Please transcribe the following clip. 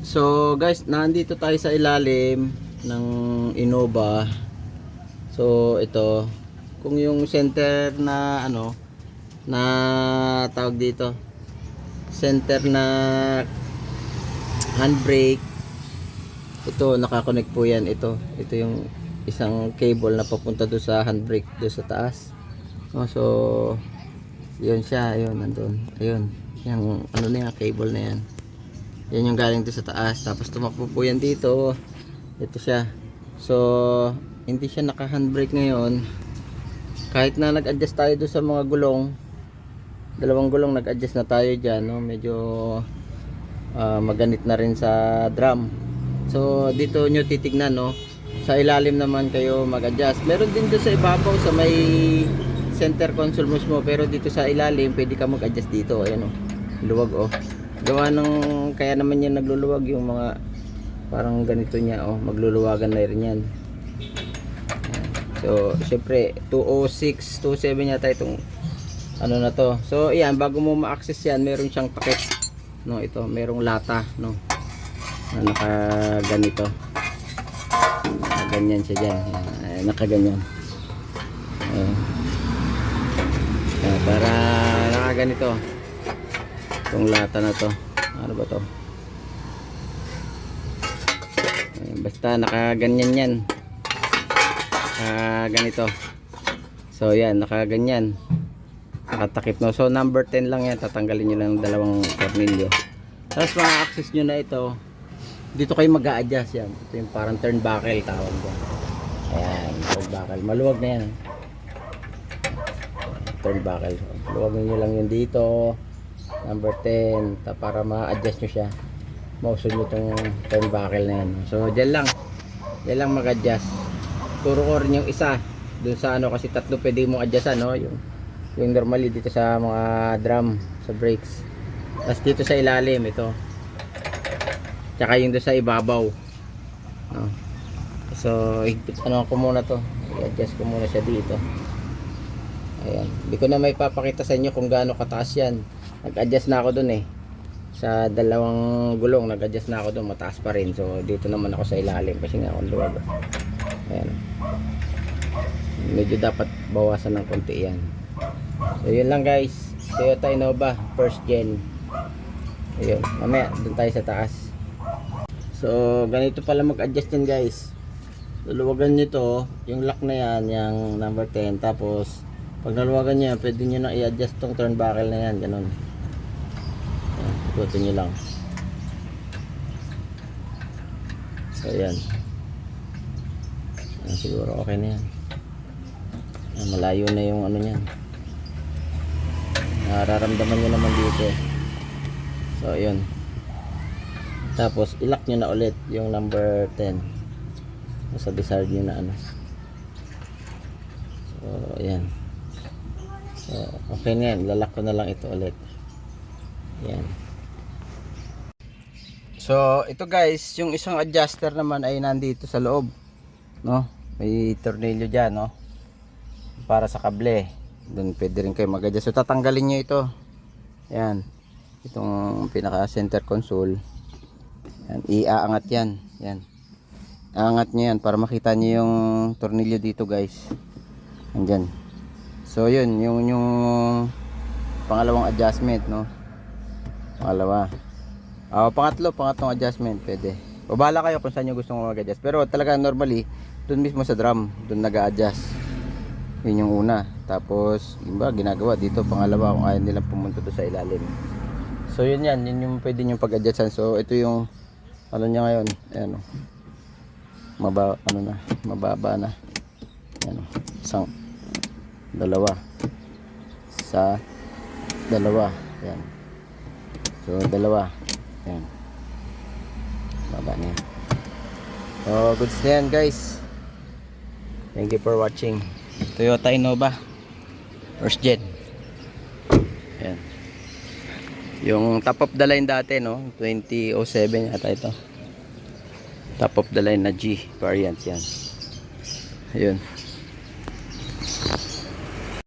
So guys, nandito tayo sa ilalim ng Innova. So ito, kung yung center na ano, na tawag dito, center na handbrake, ito nakakonect po yan. Ito yung isang cable na papunta doon sa handbrake doon sa taas. So yun siya, ayun nandun, ayun yung ano na yung cable na yan. Yan yung galing doon sa taas. Tapos tumakbo po yan dito. Ito siya. So hindi siya naka handbrake ngayon. Kahit na nag-adjust tayo doon sa mga gulong, dalawang gulong nag-adjust na tayo dyan, no? Medyo maganit na rin sa drum. So dito nyo titignan, no? Sa ilalim naman kayo mag-adjust. Meron din doon sa ibabaw sa may center console mo, pero dito sa ilalim pwede ka mag-adjust dito. Ayan, oh. Luwag, oh. Gawa ng kaya naman yan nagluluwag yung mga parang ganito niya, oh, magluluwagan na rin yan. So syempre 206 27 yata itong ano na to. So ayan, bago mo ma-access yan meron siyang takip, no? Ito merong lata, no, na naka ganito, ganyan siya dyan. Ayan, naka ganyan. Para naka ganito itong lata na to. Ano ba to? Basta nakaganyan yan, ganito. So yan, nakaganyan, nakatakip, no? So number 10 lang yan, tatanggalin nyo lang dalawang tornilyo. Tapos mga-access nyo na ito, dito kayo mag-a-adjust yan. Ito yung parang turnbuckle tawag ko. Ayan, turnbuckle, maluwag na yan. Turnbuckle, luwagin nyo lang yun dito, number 10, para ma-adjust nyo siya. Mausod nyo itong turnbuckle na yan. So dyan lang mag-adjust. Turo ko rin yung isa dun sa ano, kasi tatlo pwede mong adjustan, no? Yung normally dito sa mga drum, sa brakes. Tapos dito sa ilalim ito, tsaka yung doon sa ibabaw, no? So ano ko muna to, i-adjust ko muna siya dito. Ayan, hindi ko na may papakita sa inyo kung gaano kataas yan. Nag-adjust na ako dun eh, sa dalawang gulong nag-adjust na ako dun, mataas pa rin. So dito naman ako sa ilalim kasi nga akong luwag. Ayan, medyo dapat bawasan ng konti yan. So yun lang guys, Toyota Innova first gen. Ayun, mamaya dun tayo sa taas. So ganito pala mag-adjust yan guys. Luluwagan nyo to, yung lock na yan, yung number 10. Tapos pag naluwagan nyo yan, pwede nyo na i-adjust tong turnbuckle na yan, ganun. Ikutin nyo lang. So yan. Siguro okay na yan. Malayo na yung ano nyan, nararamdaman nyo naman dito. So yun. Tapos i-lock nyo na ulit yung number 10 sa desired nyo na ano. So ayan. So okay na yan, lalak ko na lang ito ulit. Yan. So ito guys, yung isang adjuster naman ay nandito sa loob, no? May tornilyo dyan, no, para sa kable. Doon pwede rin kayo mag-adjust. So tatanggalin nyo ito. Yan, itong pinaka center console. Yan, iaangat yan. Yan, aangat nyo yan para makita nyo yung tornilyo dito guys. Andyan. So yun, yung pangalawang adjustment, no? Pangalawa. Pangatlong adjustment pwede. O bahala kayo kung saan nyo gusto mag-adjust. Pero talaga normally, dun mismo sa drum, dun nag-a-adjust. Yun yung una. Tapos, iba ginagawa dito, pangalawa, kung ayaw nilang pumunta doon sa ilalim. So yun yan, yun yung pwede nyo pag-adjustan. So ito yung, ano niya ngayon, ayan o. Mababa na. Ayan o. Isang, dalawa. Sa, dalawa. Ayan. So dalawa. Ayan. Baba na yan. So goods na yan guys. Thank you for watching Toyota Innova first gen. Ayan. Yung top of the line dati, no, 2007 yata ito. Top of the line na G variant yan. Ayun.